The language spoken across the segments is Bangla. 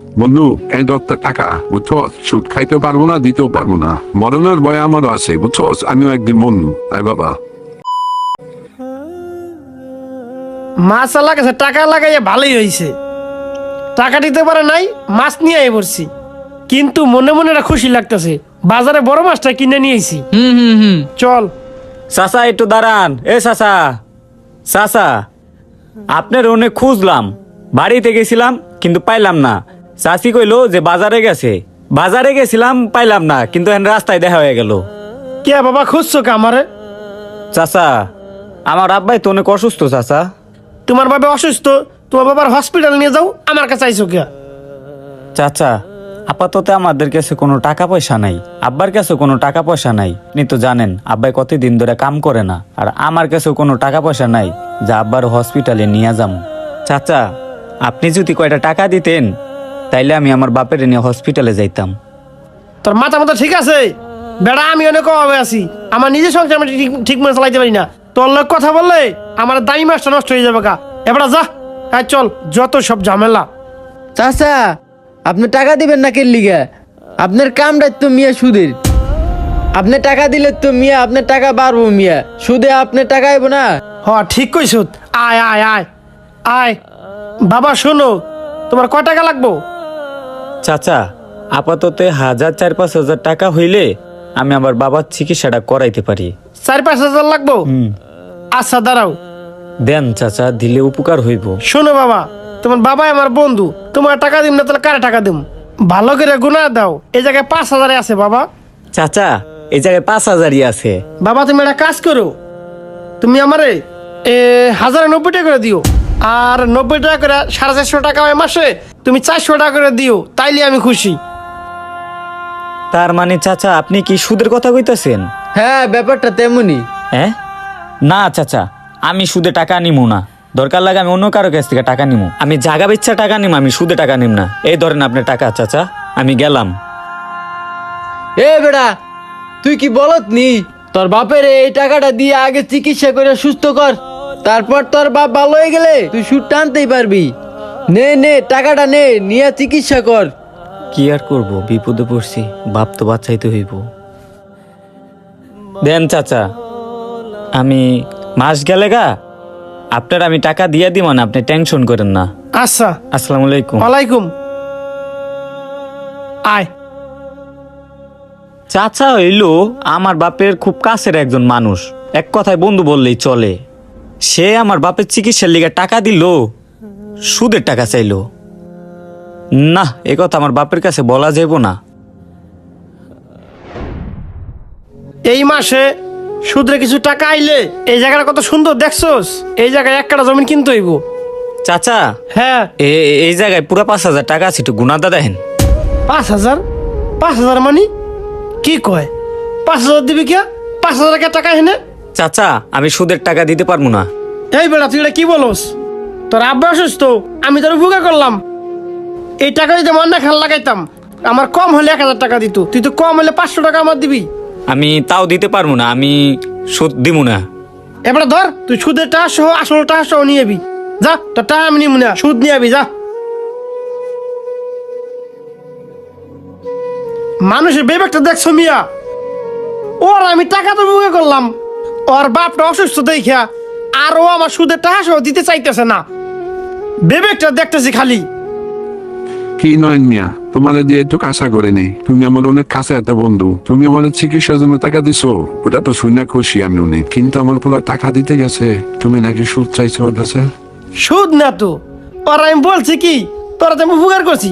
বন্ধু এই দত্ত টাকা বুঝছো, সুদ খাইতে পারবো না, দিতেও পারবো না, মরণের ভয় আমারও আছে বুঝছো। আমিও একদিন বন্ধু তাই বাবা। মাছ লাগাছে, টাকা লাগাইয়া ভালোই হয়েছে। টাকা দিতে পারে নাই, মাছ নিয়ে আই পড়ছি, কিন্তু মনে মনে একটা খুশি লাগতেছে। বাজারে বড় মাছটা কিনে নিয়ে আইছি। চল। চাচা একটু দাঁড়ান। চাচা, চাচা আপনার অনেক খুঁজলাম, বাড়িতে গেছিলাম কিন্তু পাইলাম না। চাচি কইলো যে বাজারে গেছে, বাজারে গেছিলাম পাইলাম না, কিন্তু এখন রাস্তায় দেখা হয়ে গেল। কে বাবা খুঁজছো কে আমারে? চাচা আমার আব্বাই তো অনেক অসুস্থ। চাচা তোমার বাবা অসুস্থ, তোমার বাবার হসপিটাল নিয়ে যাও, আমার কাছে আইসো কে? চাচা আপাতত আমাদের কাছে কোনো টাকা পয়সা নাই, আব্বার কাছে কোনো টাকা পয়সা নাই। আপনি তো জানেন আব্বাই কতদিন ধরে কাম করে না, আর আমার কাছে কোনো টাকা পয়সা নাই যা আব্বার হসপিটালে নিয়ে যাম। চাচা আপনি যদি কয়টা টাকা দিতেন তাইলে আমি আমার বাপের নিয়ে হসপিটালে যাইতাম। তোর মাথা মতো ঠিক আছে বেড়া? আমি অনেক অভাবে আছি, আমার নিজের সংসার আমি ঠিক মতো চালাইতে পারি না। তোর লোক কথা বললে আমার দামি মাছটা নষ্ট হয়ে যাবে কা। এবার যা, হ্যাঁ চল, যত সব ঝামেলা। চাচা আপনি টাকা দিবেন না কেন লিগা? আপনার কামটা তো মিয়া সুদের। আপনি টাকা দিলে তো মিয়া আপনার টাকা বাড়বো, মিয়া সুদে আপনার টাকা আইব না। হ ঠিক কইছ। আয় আয় আয় আয়। বাবা শোনো, তোমার কয় টাকা লাগবো? চাচা আপাতত 1,000-4,5,000 টাকা হইলে আমি আমার বাবার চিকিৎসাটা করাইতে পারি। 4-5 হাজার লাগবো? আচ্ছা দাঁড়াও, দেন চাচা, দিলে উপকার হইব। শোনো বাবা, তোমার বাবাই আমার বন্ধু, তোমার টাকা দিম না তাহলে কারে টাকা দিম? ভালো করে গুনা দাও। এই জায়গায় 5 হাজারে আছে বাবা। চাচা এই জায়গায় 5,000ই আছে। বাবা তুমি একটা কাজ করো, তুমি আমারে 1,090 টাকা করে দিও, আর 90 টাকা করে 450 টাকা হয় মাসে, তুমি 400 টাকা করে দিও, তাইলে আমি খুশি। তার মানে চাচা আপনি কি সুদের কথা কইতাছেন? হ্যাঁ ব্যাপারটা তেমনই। হ্যাঁ না চাচা, আমি সুদে টাকা নিমু না। দরকার লাগে আমি অন্য কারো কাছ থেকে টাকা নিমু। আমি জাগা বেচ্ছা টাকা নিম, আমি সুদে টাকা নিম না। এই ধরেন আপনার টাকা চাচা, আমি গেলাম। এ বেড়া তুই কি বলত নি? তোর বাপের এই টাকাটা দিয়ে আগে চিকিৎসা করে সুস্থ কর, তারপর তোর বাপ ভালো হয়ে গেলে তুই সুদ টানতেই পারবি। নে নে টাকাটা নে, নিয়ে চিকিৎসা কর। কি আর করব, বিপদে পড়ছি, বাপ তো বাঁচাইতে হইব। দেন চাচা, আমি মাস গেলে গা আপনার আমি টাকা দিয়ে দিব না, আপনি টেনশন করেন না। আচ্ছা। আসসালামু আলাইকুম। ওয়ালাইকুম। আয়। চাচা হইলো আমার বাপের খুব কাছের একজন মানুষ, এক কথায় বন্ধু বললেই চলে। সে আমার বাপের চিকিৎসার লিগে টাকা দিল, সুদের টাকা চাইলো না। এ কথা আমার বাপের কাছে বলা যাইব না। এই মাসে সুদরে কিছু টাকা আইলে, এই জায়গাটা কত সুন্দর দেখছোস? এই জায়গায় 1 কাঠা জমি কিনতে হইব। চাচা হ্যাঁ। এই জায়গায় পুরো 5,000 টাকা আছে, একটু গুনাদা দেখেন। 5,000? 5,000 মানে কি কয়? 5,000 দিবি কে? 5,000 কে টাকা হেনে? চাচা আমি সুদের টাকা দিতে পারবো না। এই বেড়া তুই এটা কি বলস? তোর আব্বা অসুস্থ, আমি তোর উপকার করলাম, এই টাকা যদি মান্না খাল লাগাইতাম আমার কম হলে 1,000 টাকা দিত, তুই তো কম হলে 500 টাকা আমার দিবি। আমি তাও দিতে পারবো না, আমি সুদ দিব না। এবারে ধর, তুই সুদের টাকা সহ আসল টাকা সহ নিয়ে যাবি। যা, তোর টাকা আমি নিব না, সুদ নিয়ে যাবি যা। মানুষের বিবেকটা দেখছো মিয়া? ওর আমি টাকা তো বুকে করলাম, ওর বাপটা অসুস্থ দেখা আর ও আমার সুদের টাকা সহ দিতে চাইতেছে না। বিবেকটা দেখতেছি খালি। কি নয় মিয়া, তোমার দিয়ে একটু আশা করে নেই। তুমি আমার অনেক কাছে একটা বন্ধু, তুমি আমার চিকিৎসার জন্য টাকা দিছো, ওটা তো শুনে খুশি আমি অনেক। কিন্তু আমার পুরো টাকা দিতে গেছে, তুমি নাকি সুদ চাইছো ওর কাছে। সুদ না তো, ওর আমি বলছি কি তোরা তো আমি উপকার করছি,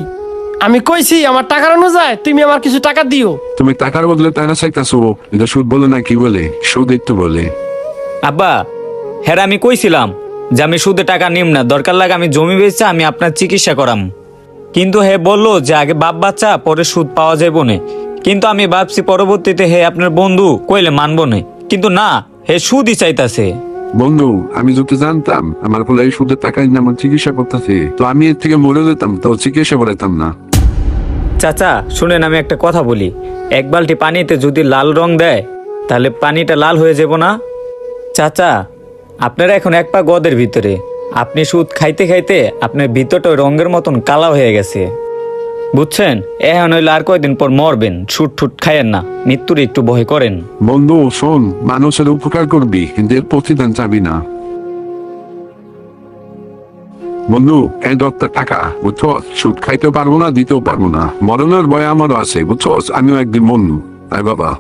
আমি কইছি আমার টাকার অনুযায়ী তুমি আমার কিছু টাকা দিও। তুমি টাকার বদলে টাকা চাইতেছো, এটা সুদ বলে না কি বলে? সুদ একটু বলে। আব্বা হ্যাঁ আমি কইছিলাম যে আমি সুদে টাকা নিম না, দরকার লাগে আমি জমি বেচে আমি আপনার চিকিৎসা করাম। কিন্তু হে বললো যে আগে বাপ বাচ্চা পরে সুদ পাওয়া যাইব না। কিন্তু আমি ভাবছি পরবর্তীতে হে আপনার বন্ধু কইলে মানবো না, কিন্তু না, হে সুদই চাইতাছে। বন্ধু আমি যদি জানতাম আমার বলে এই সুদের টাকা নিয়ে আমার চিকিৎসা করতেছে, তো আমি এর থেকে মরে যেতাম, তো চিকিৎসা করাইতাম না। চাচা শুনেন, আমি একটা কথা বলি, এক বালতি পানিতে যদি লাল রং দেয় তাহলে পানিটা লাল হয়ে যাব না? চাচা আপনারা এখন এক পা গদের ভিতরে, আপনি সুদ খাইতে খাইতে আপনার ভিতরটা রঙের মতন কালা হয়ে গেছে। বুঝছেন? এখন হইলে আর কয়দিন পর মরবেন, ছুট ঠুট খায়েন না, মৃত্যুর একটু ভয় করেন। বন্ধু শোন, মানুষের উপকার করবি কিন্তু এর প্রতিদান চাবি না। বন্ধু এই দত্ত টাকা বুঝছো, সুদ খাইতে পারবো না, দিতেও পারবো না, মরণের ভয় আমারও আছে বুঝছো, আমিও একদিন বন্ধু। আয় বাবা।